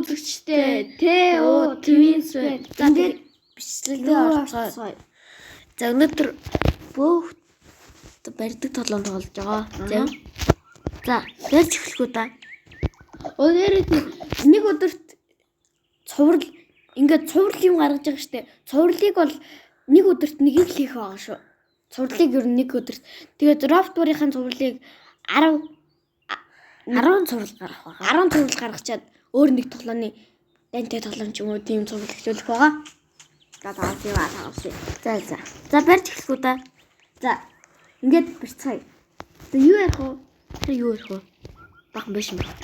үзэгчтэй ТО Twins байна. Ингээд бичлэгээ орцгоо. За өнөөдөр бүх барьдаг тоглоом тоглож байгаа. За ярьж эхлэхгүй да. Өнөөдөр нэг өдөрт цуврал ингээд цуврал юм гаргаж байгаа штэ. Цувралыг бол нэг өдөрт нэг л хийх байгаа шүү. Цувралыг ер нь нэг өдөрт. Тэгээд Roftbury-ийн цувралыг 10 цуврал гаргах байгаа. 10 цуврал гаргачаад өөр нэг тоглооны дантай тоглоом ч юм уу тийм цуврал эхлүүлэх байгаа. За барьж эхлэхгүй да. За ингээд барьцгаая. За юу ярих вэ? Тэр юу ярих вэ? Бахан биш юм байна.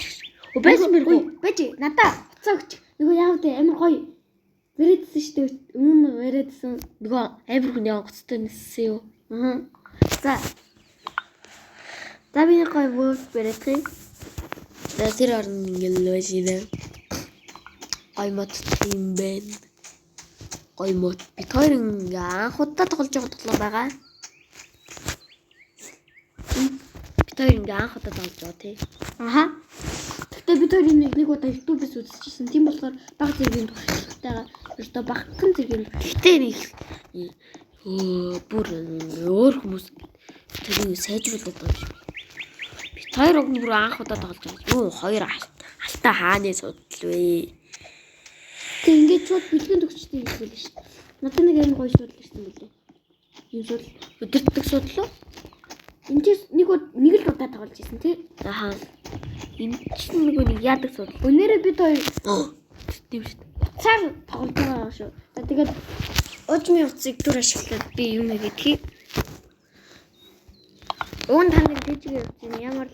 Байсан бэргүй. Байж надаа уцаа өгч. Нөгөө яав дээ амар гоё. Вэрэдсэн шүү дээ. Өмнө вэрэдсэн. Нөгөө амар хүн явагцтай ниссэн юу? За. За би гоё вөөс барьдаг. За тэр орн ингээл байж нэ. Гоё мод юм байна. Гоё мод. Бид хоёр ингээ анх удаа тоглож байгаа тоглоом байгаа. Бид хоёр ингээ анх удаа тоглож байгаа тий. Гэтэ бид хоёр нэг удаа YouTube-с үзчихсэн. Тийм болохоор баг зэргийн туршлагатайгаа өөртөө багхан зэргийн гэтээ нэг бүр өөр хүмүүс тэрийг сайжруулдаг юм шиг. Бид хоёр бүр анх удаа тоглож байгаа. Юу хоёр алтаа хааны судал вэ? Тэг ингээд шууд бэлгийн төгсчтэй хэлсэн шүү дээ. Надад нэг амар гоё судал ирсэн билээ. Ийм судал өдөртөг судал уу? Энд чинь нэг л удаа тоглож ирсэн тий. Энэ чинь нэг яадаг судал. Өнөөдөр бид хоёр тийм шүү дээ. Цаар тоглож байгаа шүү. За тэгээд уужмын утсыг түр ашиглаад би юм хийгээд. Уун таныг дэжгээ өгсөн ямар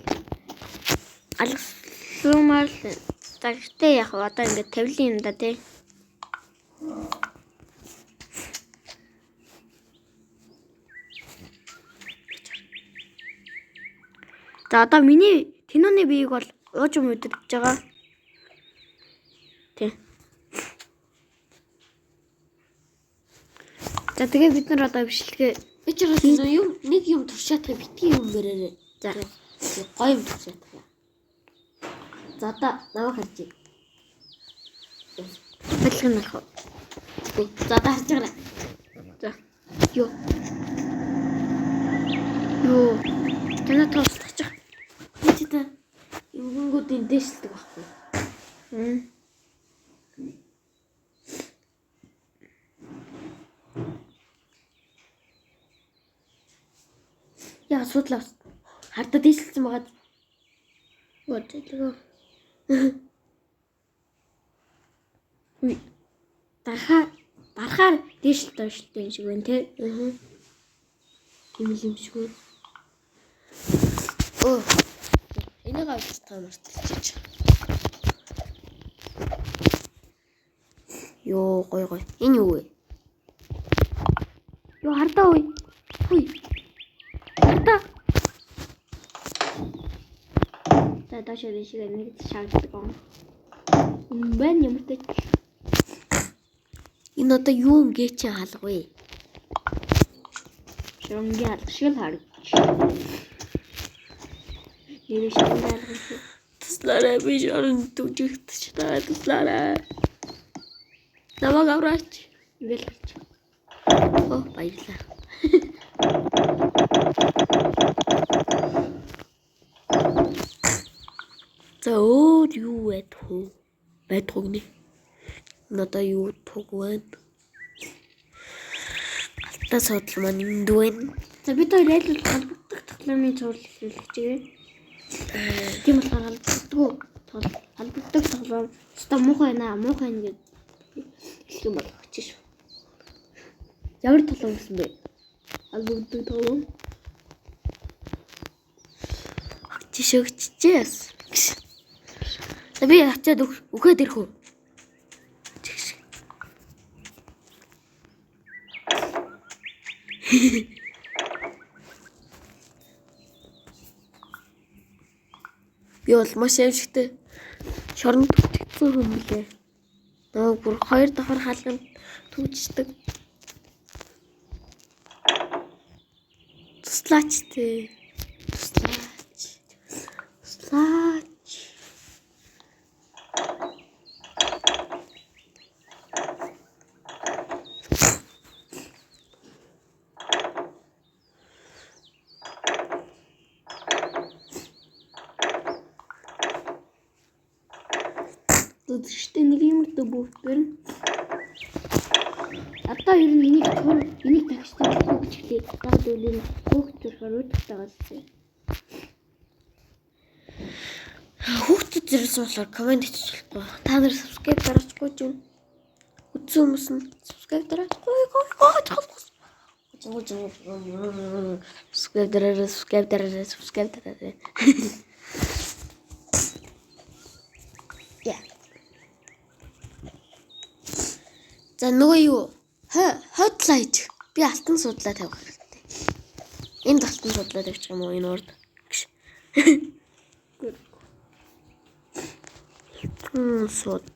алгасумаар л загтай яг одоо ингээд тавилын юм да тий. За одоо миний Тинооны биеийг бол уужим удирдах байгаа. Тий. За тэгээ бид нар одоо бичлэгээ юм нэг юм туршаатах битгий юм бэрээрээ. За гоё юм туршаатах. За одоо намайг харж. Бэлгэн нах. За одоо харж байгаа. За. Юу. Танаа тоолчих. Чи та юмгуудын дэвшилдэг байхгүй. Яа судлаа. Хардаа дэвшилсэн байгаа. Өдөөлгөө. Уй. Барахаар дэвшилт дэвшилтэй юм шиг байна те. Юм шиг байна. Энийг авч таамарчиж. Йоо гоё. Энэ юу вэ? Юу хардаа уй. Хардаа. За дашаа дэшгээ нэг шаарддаг юм. Бэн юмтай. Энэ одоо юу ингээ чи хаалга вэ? Шонгийн хаалга шиг л харагдаж. Нэрээ шонгийн хаалга шиг. Туслаарай би шорон түжигдэж таа туслаарай. Намайг авраач. Ингээл гарч. Баярлаа. За өөр юу байдаг вэ? Байдаг нэ. Надаа юу туг байна? Алтаа судал маань энд байна. За бид хоёр айлбал холбогдох тоглоомын цуврал эхлүүлэх чигээ. Тийм болохоор холбогдох тоглоом өстой муухай нэгэд хэлэх юм болох ч шүү. Ямар тоглоом гэсэн бэ? Холбогдох тоглоом. Жишгчээс. За би хацаад өгөөд ирэх үү? Би бол маш амжилттай шоронд түтгцэн хүн билээ. Нөгөө бүр 2 давхар хаалганд түүждэг. Туслаач тээ. Туслаач. Дүүдштэй нэг юм дөө бүгдээр нь. Одоо ер нь энийг тагштай бүгдчтэй. Яг л энэ хүүхд төрхөр үүдтэйгээс тий. Хүүхдүүд зэрэгс болохоор комент хийчих болохгүй. Та нар subscribe дараачгүй ч юм. Үзсэн хүмүүс нь subscribe дараачгүй. Subscribe дараарай. Яа. За нөгөө юу? Хотлайт. Би алтан судлаа тавих хэрэгтэй. Энд алтан судлаа тавьчих юм уу энэ урд? Суд.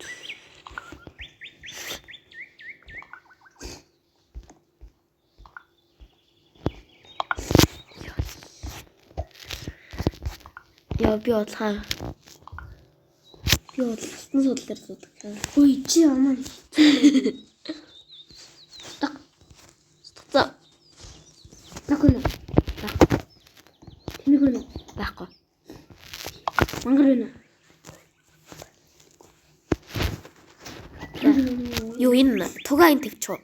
Яа би бодлоо. Би алтан судлаар судаг. Ой чи амаа. За. Наконо. Тэнэгэнэ. Байхгүй. Мангэрэнэ. Юу энэ тугаа энэ тавьчих.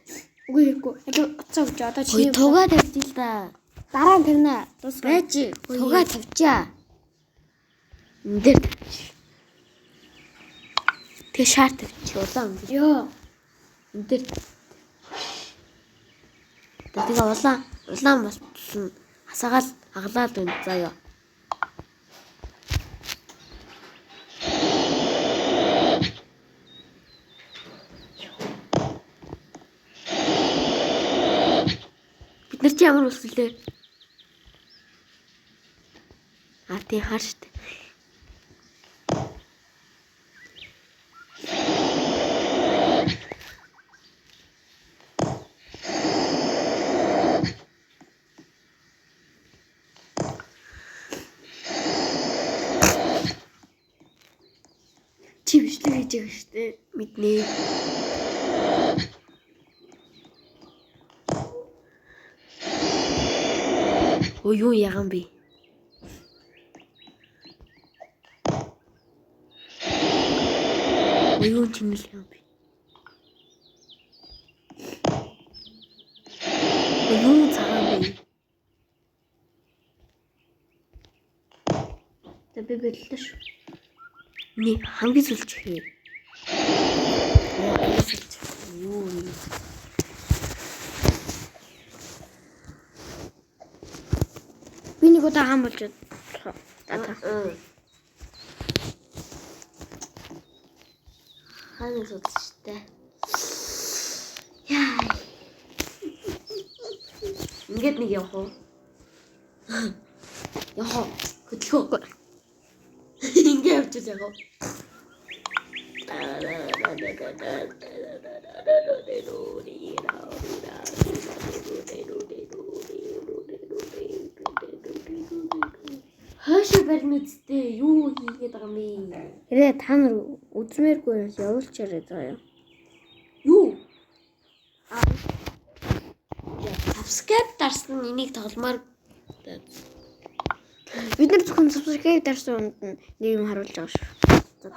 Үгүй эхгүй. Оцоо гэж одоо Ой тугаа тавьчих л да. дараа нь тэрнэ. Байж тугаа тавьчаа. Энд дээр тэгээ шаар тавьчих улаан. Йоо. Энд дээр тэгээ улаан бас хасаагаал аглаад байна заяа. Бид нар чи ямар үсэлээ? Тийм хаа штэ. Чи бичлэг хийж байгаа штэ. Мэднэ. Ой юу яган би. Ой юу чинэл юм би. Ой юу цагаан би. За би бэлдээ шүү. Нэг хамгийн сүлж хий. Юу. Би нэг удаа хаан болж Хаана судалжтэй. Яа. Ингээд нэг явах уу? Яхаа. Хөдөлгөө. Ингээд явчихсан яг уу. Хашаа барьна үсттэй юу хийгээд байгаа юм бэ? Хэрэг та нар үзмээргүй явуулчаарай заяа. Юу? Subscribe дарсан энийг тогломоор Бид нар зөвхөн subscribe дарсан үнд нь нэг юм харуулж байгаа шүү. За за.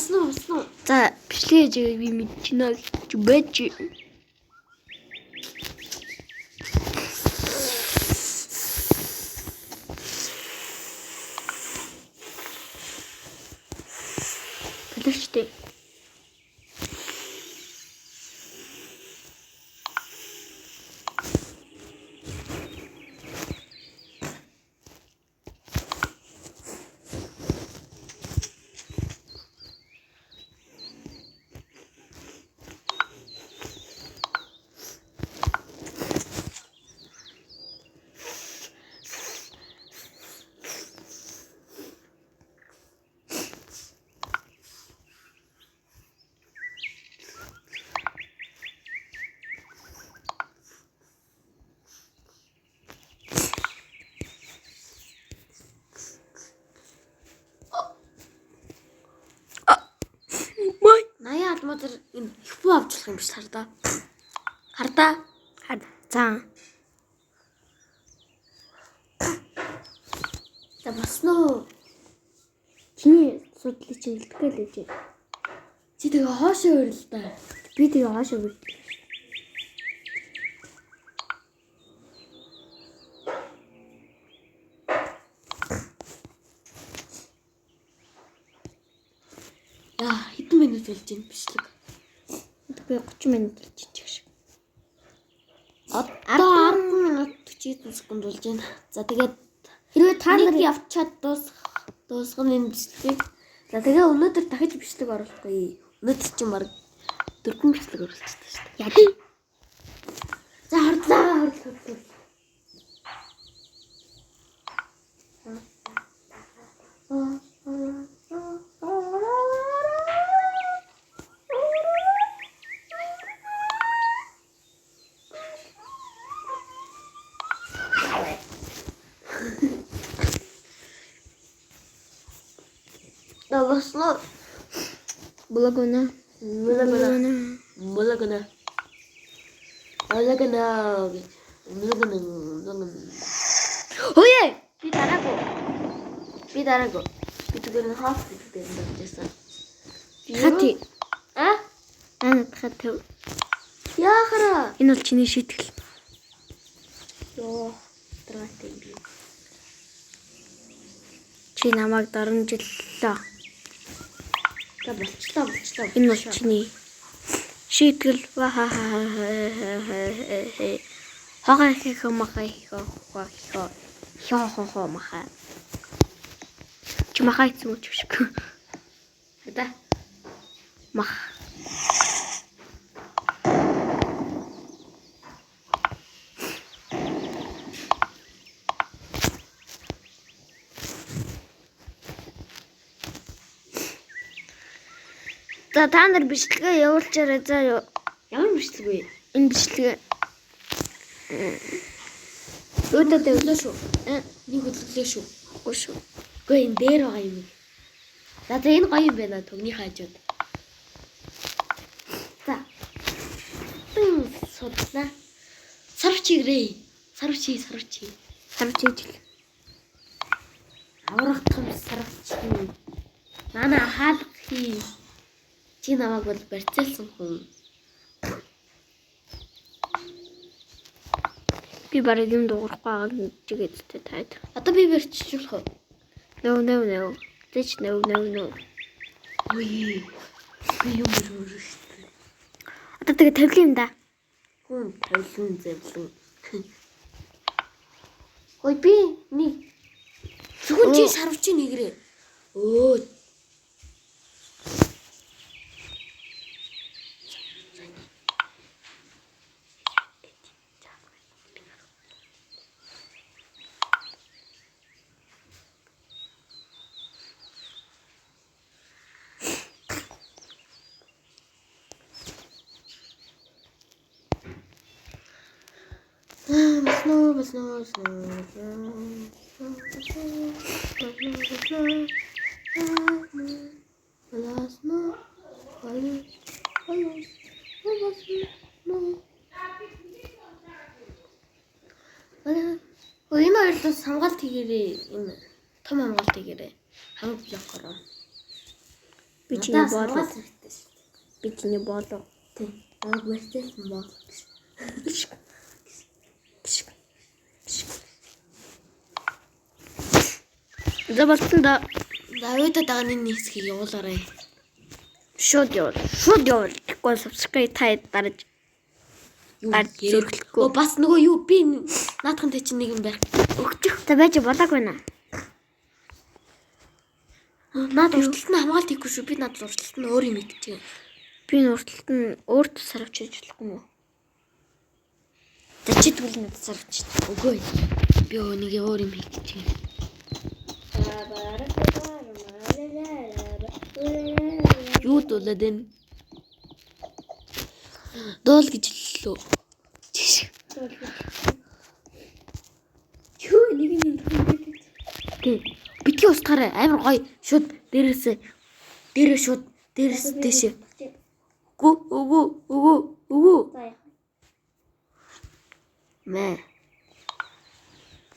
Басна. За бичлэг хийж би мэдчихнэ гэж байж. Подожди. Модер энэ хипо авчлах юм биш хардаа. За. За босноо. Чиний судлыг чинь илтгэл гэж. Чи тэгээ хоошоо өрөл та. Би тэгээ хаашаа вэ? Яа, хэдэн минут болж байна бичлэг. Би 30 минут болчих шиг. Одоо 10 минут 40 секунд болж байна. За тэгээд Хэрвээ та нэг нар явчаад дуусгах нь энэ бичлэгийг. За тэгээ өнөөдөр дахиж бичлэг оруулахгүй. Өнөөдөр чинь баг 4 бичлэг оруулчихсан шүү дээ. яг За хордлоо. Да босноо. Благона. Мулагана. Хөөе! Би дараагүй. Би зүгээр нь хаалт гэдэг юм байна. Хати. А? Хати. Яахара. Энэ бол чиний шийтгэл. Йоо. Траатай би. Чи намайг дарамжлаа. За болчлоо. Энэ бол чиний шийтгэл. Хагай хэмахай хоо махай. Чи махай ч юм уу шиг. Да. Мах. За та нар бичлэгээ явуулчаарай заа юу. Ямар бичлэг вэ? Энэ бичлэгээ Өөдөө өглөө шүү. Нэг өглөө шүү. үгүй шүү. Гэхдээ энэ дээр байгаа юм. За энэ гоё юм байна төгний хаажууд. За. Судлаа. Сарвчигрээ. Сарвчи. Сарвчижил. Аврагдах юм сарвчи. Нана хаалга хий. Чи намайг бол барьцаалсан хүн. Би барыг юм дуурахгүй байгаа юм чигээд таад. Одоо би барьчихуулах уу? No. Тэч no. Ой. Би юм өрөө шүү. Одоо тэгээ тавлаа юм да. Хүн тавлан завлан. Ой би нэг зөвхөн чи сарвчи нэгрээ. Өө. Энэ хоёрдоос хамгаалт хийгээрээ энэ том хамгаалт хийгээрээ хамаг явахаар. Би чиний боолоо. хэрэгтэй шүү. Би чиний боолоо. Тийм. Намайг барьцаалсан боо. За болсон да. Давида дагны хэсгийг явуулаарай. Шууд явуул. Тэгэхгүй subscribe та дарж зөвлөхгүй. Оо бас нөгөө юу би наадхантай чинь нэг юм барих. Өгчих. Та байж болоог байна. Наад урталт нь хамгаалт хийхгүй шүү. Би наад урталт нь өөр юм идчихэ. Би нурталт нь өөрт сарвчиж болохгүй мó. За чи тэгвэл надад сарвч. Үгүй. Би нэг өөр юм идчихэ. Юу дуулаад байна? Дуул гэж хэллээ. Юу нэг юм тийм. Битгий устгаарай. Амар гоё. Шууд дээрээс дэше. Үгүй. Мэ.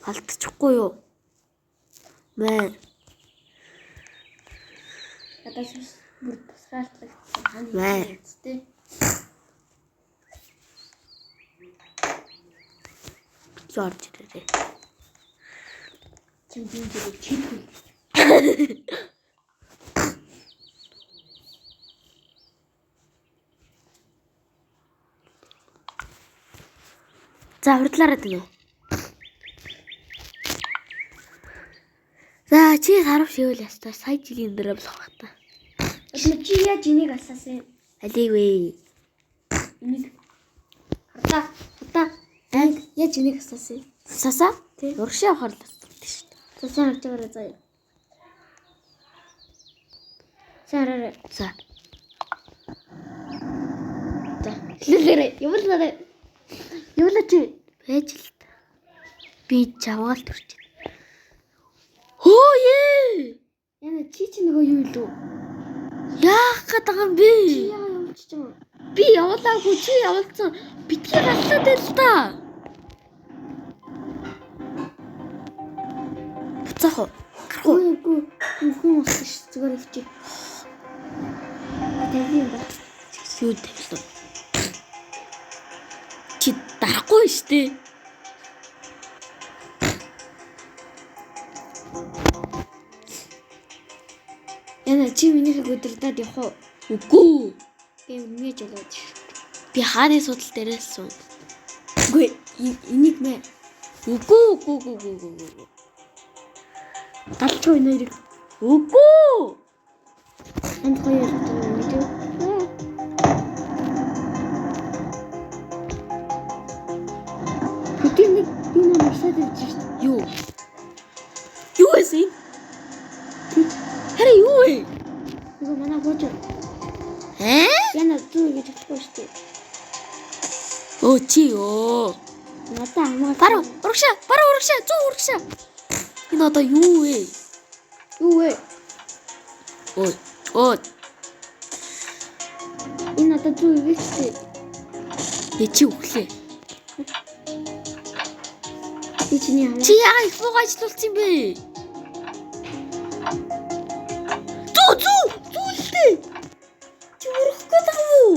Алдчихгүй юу? Маа. Надаас бүр тусгаарлагдсан хааны Маа. үстэй. Жорж ирээ. Чимдийн зэрэг чирхэл. За хурдлаарай гэнэ. За чи харав шивэл ястаа сая жилийн дараа болох та. Чи яаж энийг асаасан юм? Алиг вэ? Энийг хата яаж энийг асаасан юм? Саса? Урагшаа авахар л асуулт шүү дээ. Цасан авчаараа заяа. Сараа. За. За. Хэлээрэй. Явуулаарай. Явуулаач. Байж л та. Би чавгаал төрч. Хөө ээ. Яна чи нөгөө юу илүү? Яах гээд байгаа юм бэ? Чи яа явуулчих юм? Би явуулаагүй чи явуулсан. Битгий галлаад байл та. Буцаах уу? Гарах уу? Үгүй хүн болсон ш. Зүгээр их чи. Тэвэн ба. Юу тавьсан? Чи дарахгүй штэ. Яна чи минийхийг өдөрдөөд явах уу? Үгүй. Би өмнөж болоод ш. Би хааны судал дээрээс сууна. Үгүй энийг мэ. Үгүй. Галчгүй нэрийг. Үгүй. Энд хоёр мэдээ. Хөтөн нэг юм амсаад ирж ш. Юу? Юу эсэ? Харин юу вэ? Нөгөө манай бууж. Яна зүү гэж бодохгүй ш. Оо чи ёо. Надаа хамаа. Баруу урагшаа, зүү урагшаа. Энэ одоо юу вэ? Юу вэ? Оо. Энэ надад зүү гэж штэ. Чи өглөө. Би чиний хамаа. Чи яа их фог ажиллуулсан юм бэ? Зүү лээ. Чи урах гээд байгаа юу?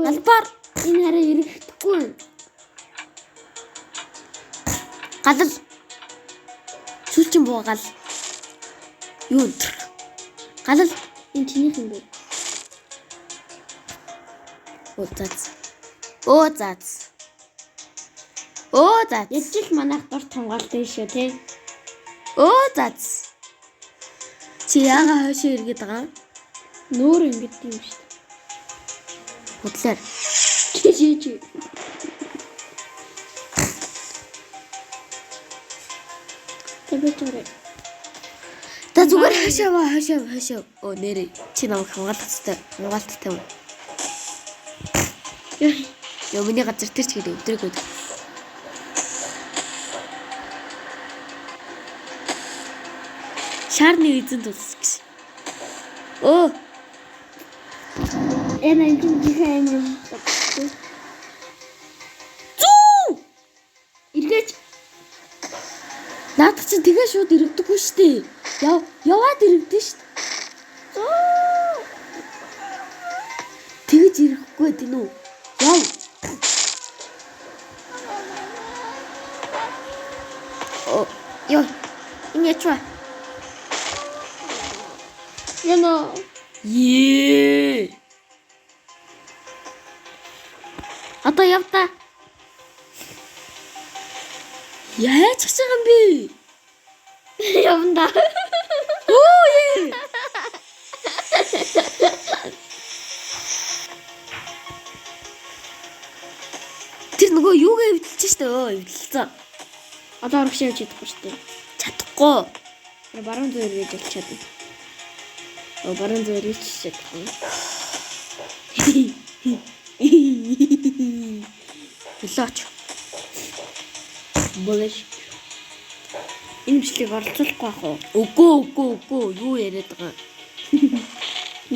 Албаар Энэ хараа ирэхгүй. галал сүүлчин буугаал. Юу өнтер. Галал Энэ чинийх юм бэ? Оо заац. Яж л манайх дор тунгаалтай шүү те. Оо заац. Чи яага хойшоо иргээд байгаа? Нөөр ингэдэг юм шүү дээ. Худлаар. Чи. Тэвчээрээ. Та зүгээр хашаа. Оо нэрээ. Чи намайг хамгаалалттай юм. Яа миний газар тэр чигээр өдрөөгөө. Шаарны эзэн тус гэж. Оо. Энэ энэ жихэн юм. Зүү! Иргээч. Наадах чинь тэгээ шууд иргэдэггүй штэ. Яваад иргэдэн штэ. Тэгэж ирэхгүй дээ нү. Яв. Ёо. Энэ ячва. Яна. Ее. Одоо явта. Яаж ч юм бэ? Явна. Оо ээ. Тэр нөгөө юугаа эвдэлж штэ эвдэлцэн. Одоо урагшаа явж чадахгүй шүү дээ. Чадахгүй. Баруун зөөр гэж болчиход. Баруун зөөр гэж чадахгүй. Лооч. Болооч. Энэ бичлэг оролцуулахгүй байх уу? Үгүй. Юу яриад байгаа.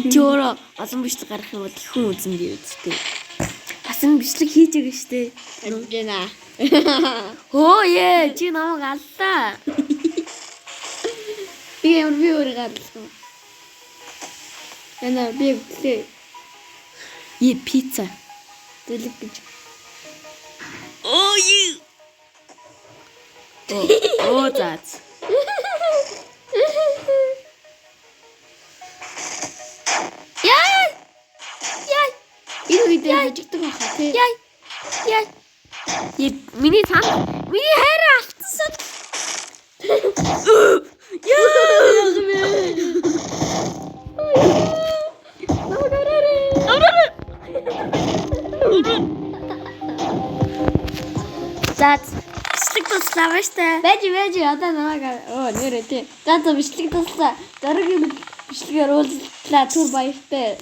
Чөөрө олон бичлэг гарах юм бол их хүн үзэн би үзтээ. Хасан бичлэг хийж байгаа штэ. Амжина. Оо ээ, чи намайг аллаа. Би өөрөө гарсан. Яна би үгүй. Пицца. Дэлэг гэж. Оо юу. Оо заац. Яй! Энэ үед хажигдаг баха тий. Яй. Миний хайраа автсан. За бичлэг туслаа ба штэ. Байж одоо намайг нэрээ тий. За бичлэг туслаа. Дөрөгийн бичлэгээр уулзлаа түр баяртай.